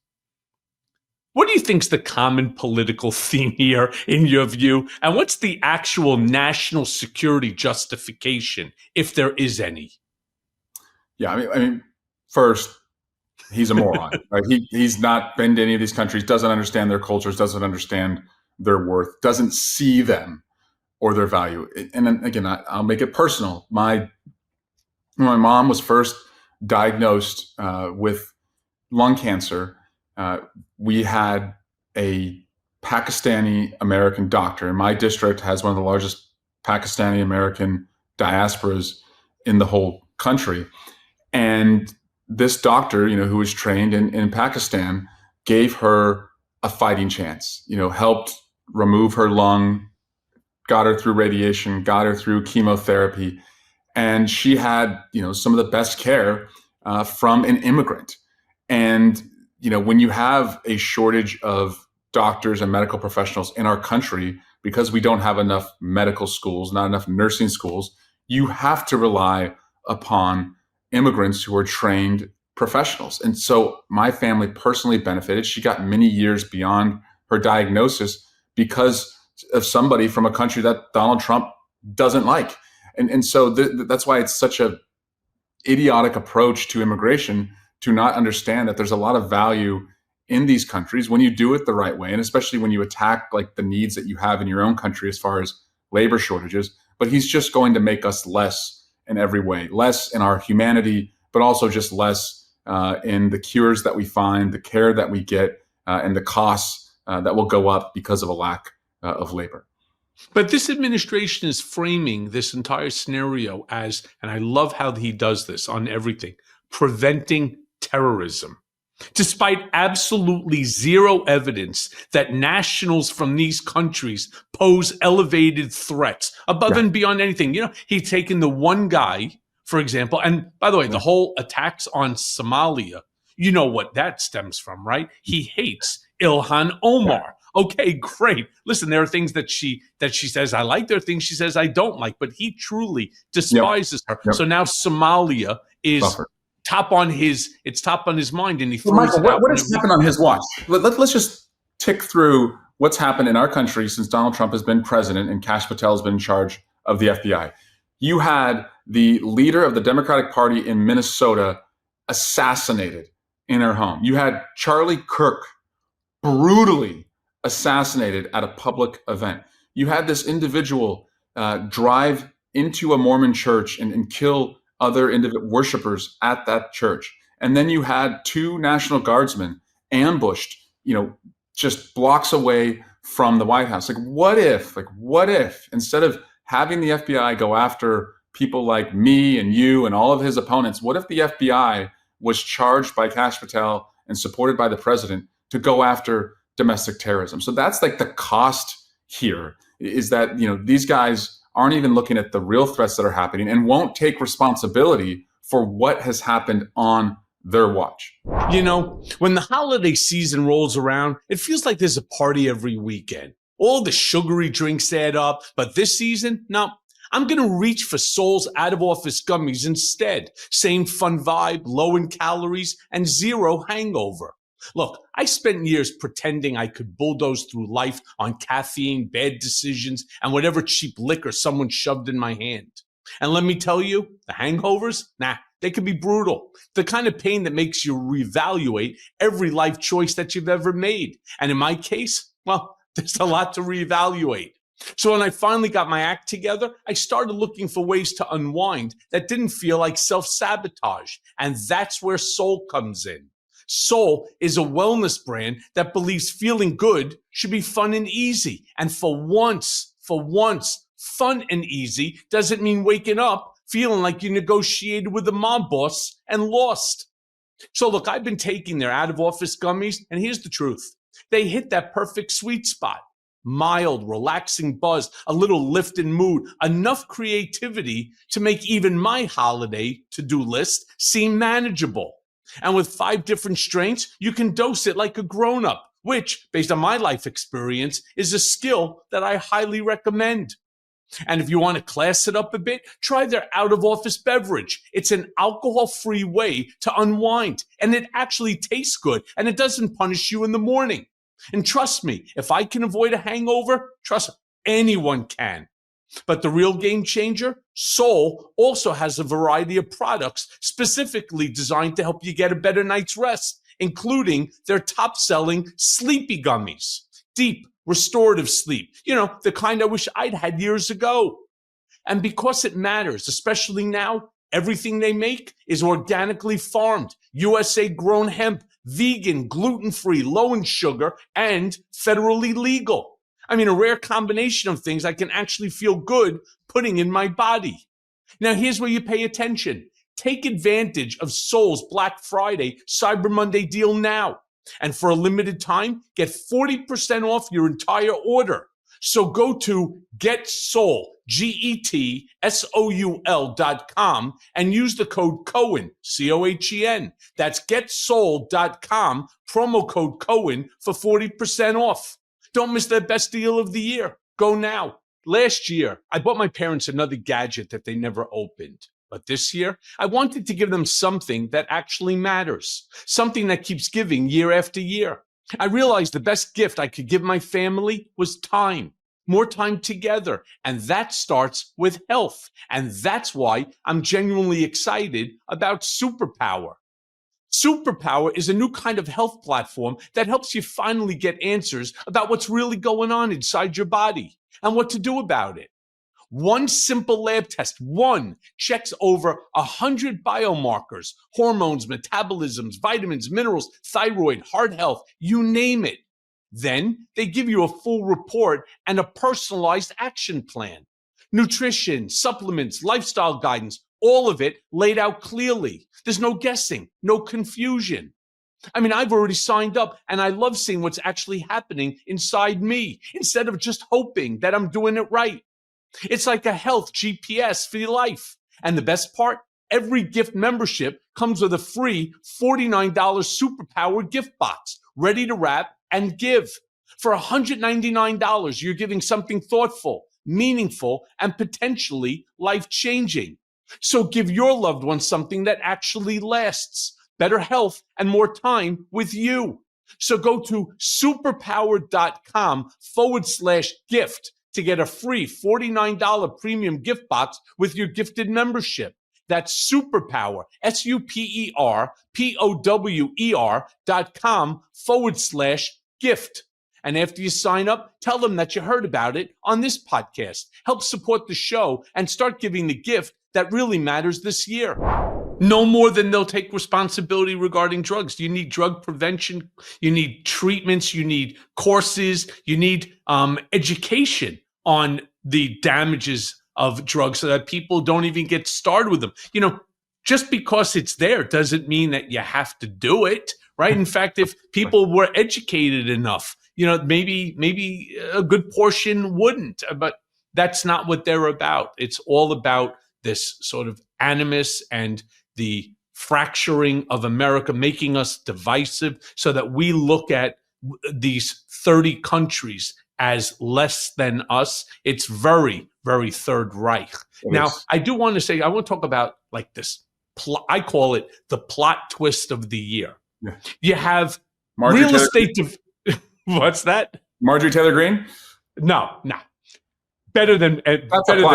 What do you think is the common political theme here, in your view? And what's the actual national security justification, if there is any? Yeah, I mean, first, he's a moron. Right? He's not been to any of these countries, doesn't understand their cultures, doesn't understand their worth, doesn't see them or their value. And then, again, I'll make it personal. My mom was first diagnosed with lung cancer. We had a Pakistani American doctor, and my district has one of the largest Pakistani American diasporas in the whole country. And this doctor, who was trained in Pakistan, gave her a fighting chance, helped remove her lung, got her through radiation, got her through chemotherapy. And she had, some of the best care from an immigrant. And when you have a shortage of doctors and medical professionals in our country, because we don't have enough medical schools, not enough nursing schools, you have to rely upon immigrants who are trained professionals. And so my family personally benefited. She got many years beyond her diagnosis because of somebody from a country that Donald Trump doesn't like. And so that's why it's such a idiotic approach to immigration, to not understand that there's a lot of value in these countries when you do it the right way, and especially when you attack like the needs that you have in your own country as far as labor shortages. But he's just going to make us less in every way, less in our humanity, but also just less in the cures that we find, the care that we get, and the costs that will go up because of a lack of labor. But this administration is framing this entire scenario as, and I love how he does this on everything, preventing terrorism, despite absolutely zero evidence that nationals from these countries pose elevated threats above and beyond anything. He's taken the one guy, for example, and by the way, the whole attacks on Somalia, you know what that stems from, right? He hates Ilhan Omar. Okay, great. Listen, there are things that she says I like. There are things she says I don't like, but he truly despises her. So now Somalia is top on his mind, and he throws Michael, it out. What has happened on his watch? Let's just tick through what's happened in our country since Donald Trump has been president and Kash Patel has been in charge of the FBI. You had the leader of the Democratic Party in Minnesota assassinated in her home. You had Charlie Kirk brutally assassinated at a public event. You had this individual drive into a Mormon church and kill other worshipers at that church. And then you had two National Guardsmen ambushed, just blocks away from the White House. What if instead of having the FBI go after people like me and you and all of his opponents, what if the FBI was charged by Kash Patel and supported by the president to go after domestic terrorism? So that's like the cost here, is that, these guys aren't even looking at the real threats that are happening and won't take responsibility for what has happened on their watch. You know, when the holiday season rolls around, it feels like there's a party every weekend. All the sugary drinks add up, but this season, no. I'm going to reach for Sol's out-of-office gummies instead. Same fun vibe, low in calories, and zero hangover. Look, I spent years pretending I could bulldoze through life on caffeine, bad decisions, and whatever cheap liquor someone shoved in my hand. And let me tell you, the hangovers, they can be brutal. The kind of pain that makes you reevaluate every life choice that you've ever made. And in my case, well, there's a lot to reevaluate. So when I finally got my act together, I started looking for ways to unwind that didn't feel like self-sabotage. And that's where Soul comes in. Soul is a wellness brand that believes feeling good should be fun and easy. And for once, fun and easy doesn't mean waking up feeling like you negotiated with the mob boss and lost. So look, I've been taking their out-of-office gummies, and here's the truth. They hit that perfect sweet spot. Mild, relaxing buzz, a little lift in mood, enough creativity to make even my holiday to-do list seem manageable. And with 5 different strengths, you can dose it like a grown-up, which, based on my life experience, is a skill that I highly recommend. And if you want to class it up a bit, try their out-of-office beverage. It's an alcohol-free way to unwind, and it actually tastes good, and it doesn't punish you in the morning. And trust me, if I can avoid a hangover, trust anyone can. But the real game changer, Soul, also has a variety of products specifically designed to help you get a better night's rest, including their top-selling Sleepy Gummies. Deep, restorative sleep. You know, the kind I wish I'd had years ago. And because it matters, especially now, everything they make is organically farmed, USA-grown hemp, vegan, gluten-free, low in sugar, and federally legal. I mean, a rare combination of things I can actually feel good putting in my body. Now, here's where you pay attention. Take advantage of Soul's Black Friday, Cyber Monday deal now. And for a limited time, get 40% off your entire order. So go to GetSoul, GetSoul.com, and use the code Cohen, COHEN. That's getsoul.com, promo code Cohen for 40% off. Don't miss the best deal of the year. Go now. Last year, I bought my parents another gadget that they never opened. But this year, I wanted to give them something that actually matters, something that keeps giving year after year. I realized the best gift I could give my family was time, more time together. And that starts with health. And that's why I'm genuinely excited about Superpower. Superpower is a new kind of health platform that helps you finally get answers about what's really going on inside your body and what to do about it. One simple lab test, checks over 100 biomarkers, hormones, metabolisms, vitamins, minerals, thyroid, heart health, you name it. Then they give you a full report and a personalized action plan. Nutrition, supplements, lifestyle guidance, all of it laid out clearly. There's no guessing, no confusion. I mean, I've already signed up and I love seeing what's actually happening inside me instead of just hoping that I'm doing it right. It's like a health GPS for your life. And the best part, every gift membership comes with a free $49 Superpower gift box, ready to wrap and give. For $199, you're giving something thoughtful, meaningful, and potentially life-changing. So give your loved ones something that actually lasts, better health, and more time with you. So go to superpower.com/gift to get a free $49 premium gift box with your gifted membership. That's Superpower, superpower.com/gift. And after you sign up, tell them that you heard about it on this podcast. Help support the show and start giving the gift that really matters this year. No more than they'll take responsibility regarding drugs. You need drug prevention. You need treatments. You need courses. You need education on the damages of drugs so that people don't even get started with them. You know, just because it's there doesn't mean that you have to do it, right? In fact, if people were educated enough, you know, maybe a good portion wouldn't. But That's not what they're about. It's all about this sort of animus and the fracturing of America, making us divisive so that we look at these 30 countries as less than us. It's very, very Third Reich. Now, I do want to say, I want to talk about like this plot. I call it the plot twist of the year. Yeah. You have Marjorie real Taylor estate. What's that? Marjorie Taylor Greene? No. Better than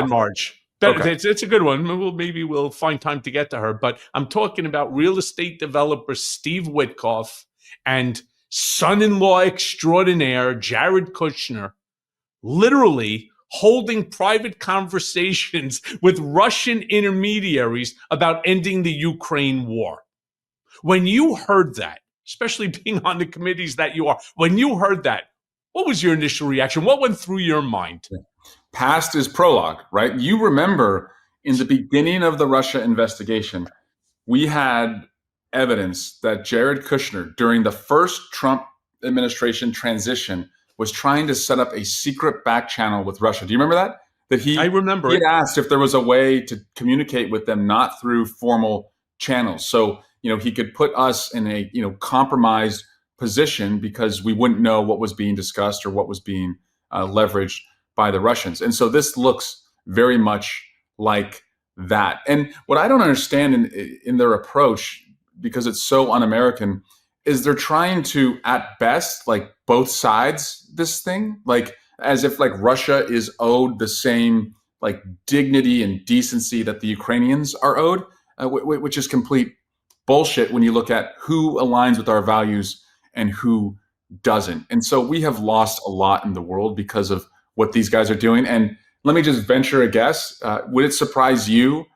Marge. Okay. It's a good one. Maybe we'll find time to get to her. But I'm talking about real estate developer Steve Witkoff and son-in-law extraordinaire Jared Kushner literally holding private conversations with Russian intermediaries about ending the Ukraine war. When you heard that, especially being on the committees that you are, when you heard that, what was your initial reaction? What went through your mind? Past is prologue, right? You remember in the beginning of the Russia investigation, we had evidence that Jared Kushner, during the first Trump administration transition, was trying to set up a secret back channel with Russia. Do you remember that? I remember he had asked if there was a way to communicate with them, not through formal channels. So, he could put us in a, compromised position because we wouldn't know what was being discussed or what was being leveraged by the Russians. And so this looks very much like that. And what I don't understand in their approach, because it's so un-American, is they're trying to, at best, like both sides this thing, like as if like Russia is owed the same like dignity and decency that the Ukrainians are owed, which is complete bullshit when you look at who aligns with our values and who doesn't. And so we have lost a lot in the world because of what these guys are doing. And let me just venture a guess. Would it surprise you,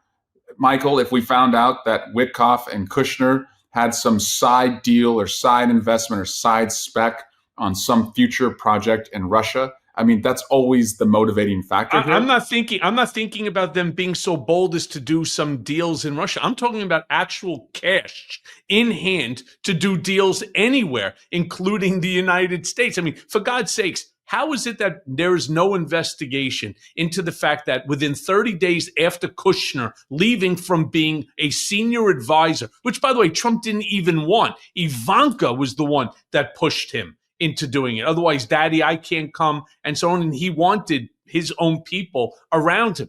Michael, if we found out that Witkoff and Kushner had some side deal or side investment or side spec on some future project in Russia? I mean, that's always the motivating factor here. I'm not thinking about them being so bold as to do some deals in Russia. I'm talking about actual cash in hand to do deals anywhere, including the United States. I mean, for God's sakes, how is it that there is no investigation into the fact that within 30 days after Kushner leaving from being a senior advisor, which, by the way, Trump didn't even want, Ivanka was the one that pushed him into doing it. Otherwise, Daddy, I can't come, and so on. And he wanted his own people around him.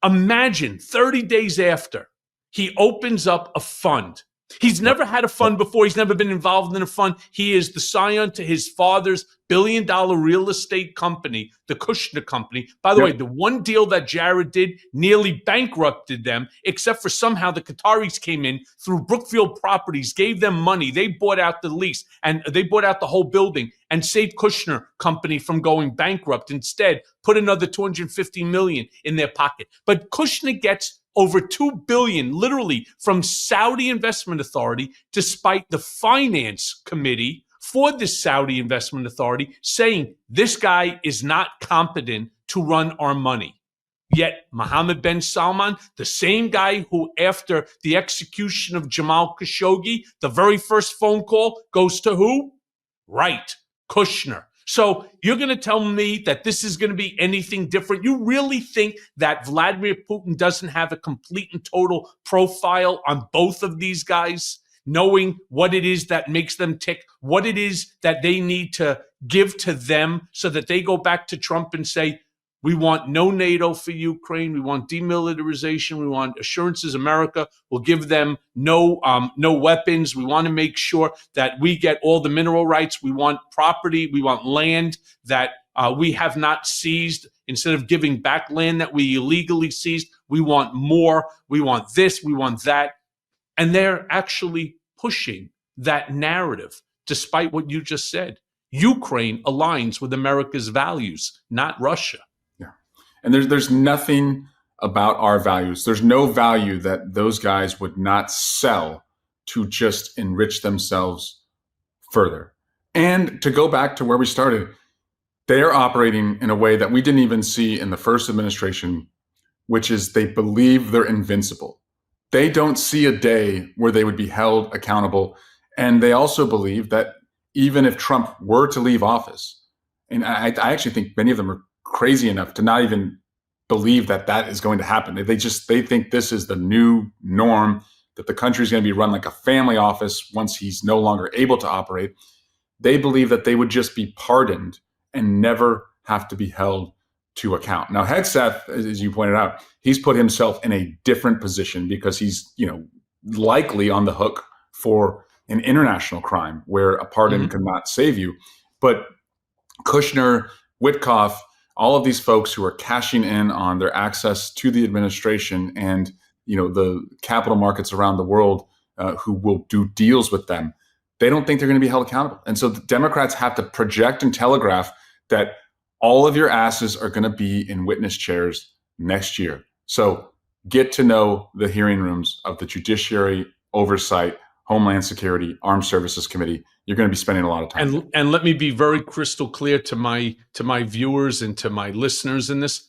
Imagine 30 days after, he opens up a fund. He's never had a fund before. He's never been involved in a fund. He is the scion to his father's billion-dollar real estate company, the Kushner Company. By the way, the one deal that Jared did nearly bankrupted them, except for somehow the Qataris came in through Brookfield Properties, gave them money. They bought out the lease, and they bought out the whole building and saved Kushner Company from going bankrupt. Instead, put another $250 million in their pocket. But Kushner gets over $2 billion, literally, from Saudi Investment Authority, despite the finance committee for the Saudi Investment Authority saying this guy is not competent to run our money. Yet Mohammed bin Salman, the same guy who, after the execution of Jamal Khashoggi, the very first phone call goes to who? Right, Kushner. So you're going to tell me that this is going to be anything different? You really think that Vladimir Putin doesn't have a complete and total profile on both of these guys, knowing what it is that makes them tick, what it is that they need to give to them so that they go back to Trump and say, we want no NATO for Ukraine. We want demilitarization. We want assurances America will give them no weapons. We want to make sure that we get all the mineral rights. We want property. We want land that we have not seized. Instead of giving back land that we illegally seized, we want more. We want this. We want that. And they're actually pushing that narrative, despite what you just said. Ukraine aligns with America's values, not Russia. And there's nothing about our values. There's no value that those guys would not sell to just enrich themselves further. And to go back to where we started, they are operating in a way that we didn't even see in the first administration, which is they believe they're invincible. They don't see a day where they would be held accountable. And they also believe that even if Trump were to leave office, and I actually think many of them are crazy enough to not even believe that that is going to happen. They think this is the new norm, that the country is going to be run like a family office once he's no longer able to operate. They believe that they would just be pardoned and never have to be held to account. Now, Hegseth, as you pointed out, he's put himself in a different position because he's, likely on the hook for an international crime where a pardon could not save you. But Kushner, Witkoff, all of these folks who are cashing in on their access to the administration and the capital markets around the world who will do deals with them, they don't think they're going to be held accountable. And so the Democrats have to project and telegraph that all of your asses are going to be in witness chairs next year. So get to know the hearing rooms of the Judiciary, Oversight, Homeland Security, Armed Services Committee. You're going to be spending a lot of time. And let me be very crystal clear to my viewers and to my listeners in this.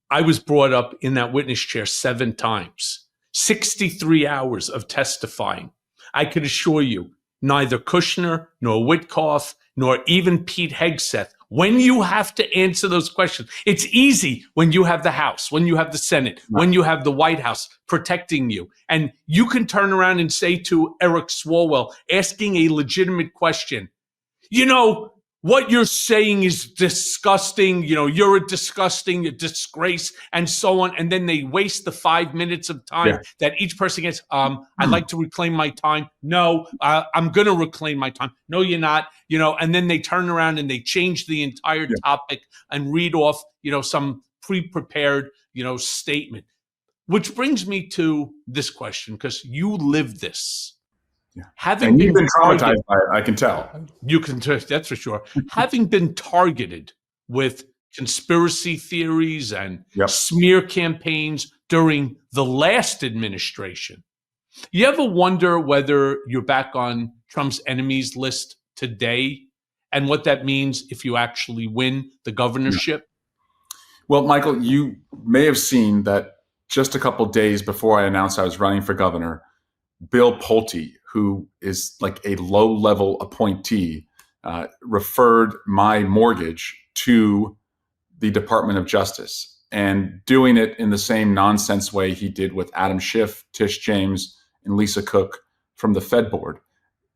I was brought up in that witness chair 7 times, 63 hours of testifying. I can assure you, neither Kushner, nor Witkoff, nor even Pete Hegseth, when you have to answer those questions, it's easy when you have the House, when you have the Senate, when you have the White House protecting you. And you can turn around and say to Eric Swalwell, asking a legitimate question, what you're saying is disgusting. You're a disgrace, and so on. And then they waste the 5 minutes of time that each person gets. I'd like to reclaim my time. No, I'm going to reclaim my time. No, you're not. And then they turn around and they change the entire topic and read off, some pre-prepared, statement. Which brings me to this question, because you live this. Yeah. And you've been traumatized by it, I can tell. You can, that's for sure. Having been targeted with conspiracy theories and smear campaigns during the last administration, you ever wonder whether you're back on Trump's enemies list today and what that means if you actually win the governorship? Well, Michael, you may have seen that just a couple of days before I announced I was running for governor, Bill Pulte, who is like a low-level appointee, referred my mortgage to the Department of Justice, and doing it in the same nonsense way he did with Adam Schiff, Tish James, and Lisa Cook from the Fed board.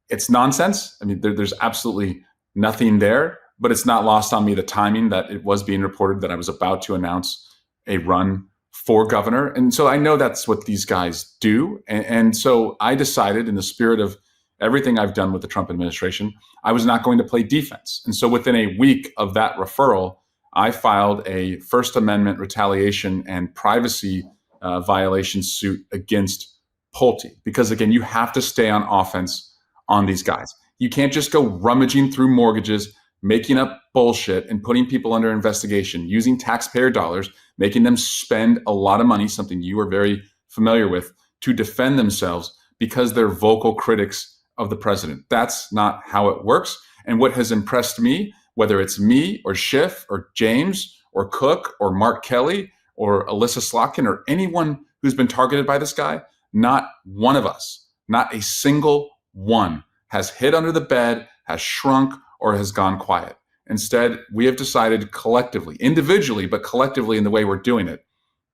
It's nonsense. I mean, there's absolutely nothing there, but it's not lost on me the timing that it was being reported that I was about to announce a run for governor. And so I know that's what these guys do. And so I decided, in the spirit of everything I've done with the Trump administration, I was not going to play defense. And so within a week of that referral, I filed a First Amendment retaliation and privacy violation suit against Pulte. Because again, you have to stay on offense on these guys. You can't just go rummaging through mortgages, making up bullshit and putting people under investigation, using taxpayer dollars, making them spend a lot of money, something you are very familiar with, to defend themselves because they're vocal critics of the president. That's not how it works. And what has impressed me, whether it's me or Schiff or James or Cook or Mark Kelly or Alyssa Slotkin or anyone who's been targeted by this guy, not one of us, not a single one has hid under the bed, has shrunk, or has gone quiet. Instead, we have decided collectively, individually, but collectively in the way we're doing it,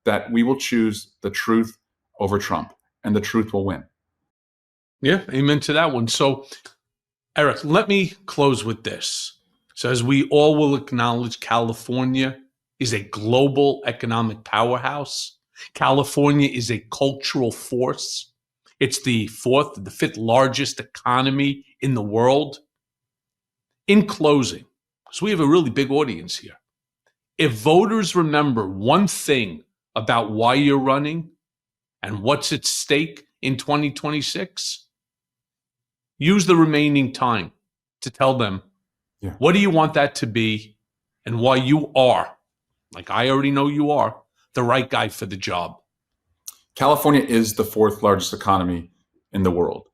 that we will choose the truth over Trump, and the truth will win. Yeah, amen to that one. So, Eric, let me close with this. So, as we all will acknowledge, California is a global economic powerhouse. California is a cultural force. It's the fifth largest economy in the world. In closing, so we have a really big audience here. If voters remember one thing about why you're running and what's at stake in 2026, use the remaining time to tell them, what do you want that to be and why you are, like I already know you are, the right guy for the job. California is the 4th largest economy in the world.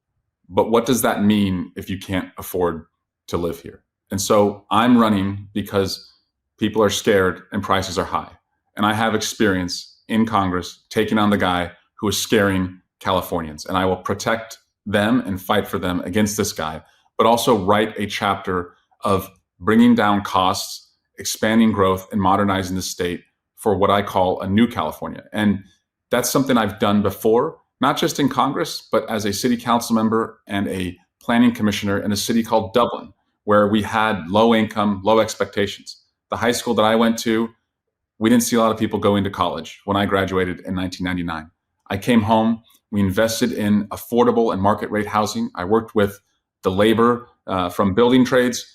But what does that mean if you can't afford to live here? And so I'm running because people are scared and prices are high. And I have experience in Congress taking on the guy who is scaring Californians. And I will protect them and fight for them against this guy, but also write a chapter of bringing down costs, expanding growth, and modernizing the state for what I call a new California. And that's something I've done before, not just in Congress, but as a city council member and a planning commissioner in a city called Dublin, where we had low income, low expectations. The high school that I went to, we didn't see a lot of people going to college when I graduated in 1999. I came home, we invested in affordable and market rate housing. I worked with the labor from building trades,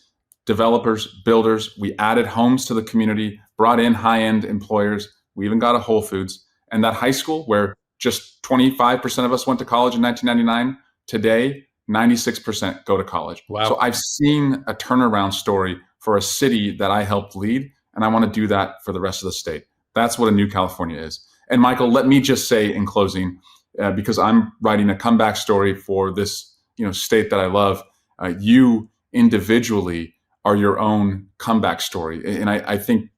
developers, builders. We added homes to the community, brought in high-end employers. We even got a Whole Foods. And that high school where just 25% of us went to college in 1999, today, 96% go to college. Wow. So I've seen a turnaround story for a city that I helped lead, and I want to do that for the rest of the state. That's what a new California is. And Michael, let me just say in closing, because I'm writing a comeback story for this state that I love, you individually are your own comeback story. And I think,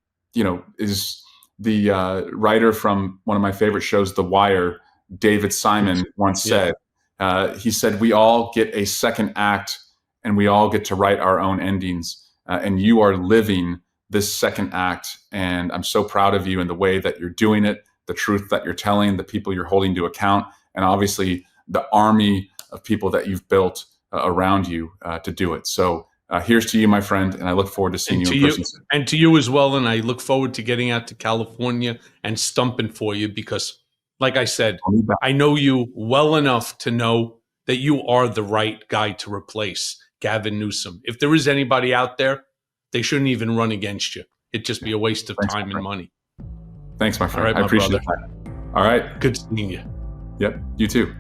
is the writer from one of my favorite shows, The Wire, David Simon, once said, he said, we all get a second act and we all get to write our own endings. And you are living this second act. And I'm so proud of you in the way that you're doing it, the truth that you're telling, the people you're holding to account, and obviously the army of people that you've built around you to do it. So here's to you, my friend, and I look forward to seeing you in person soon. And to you as well, and I look forward to getting out to California and stumping for you because, like I said, I know you well enough to know that you are the right guy to replace Gavin Newsom. If there is anybody out there, they shouldn't even run against you. It'd just be a waste of time and money. Thanks, my friend. All right, I appreciate it. All right. Good seeing you. Yep, you too.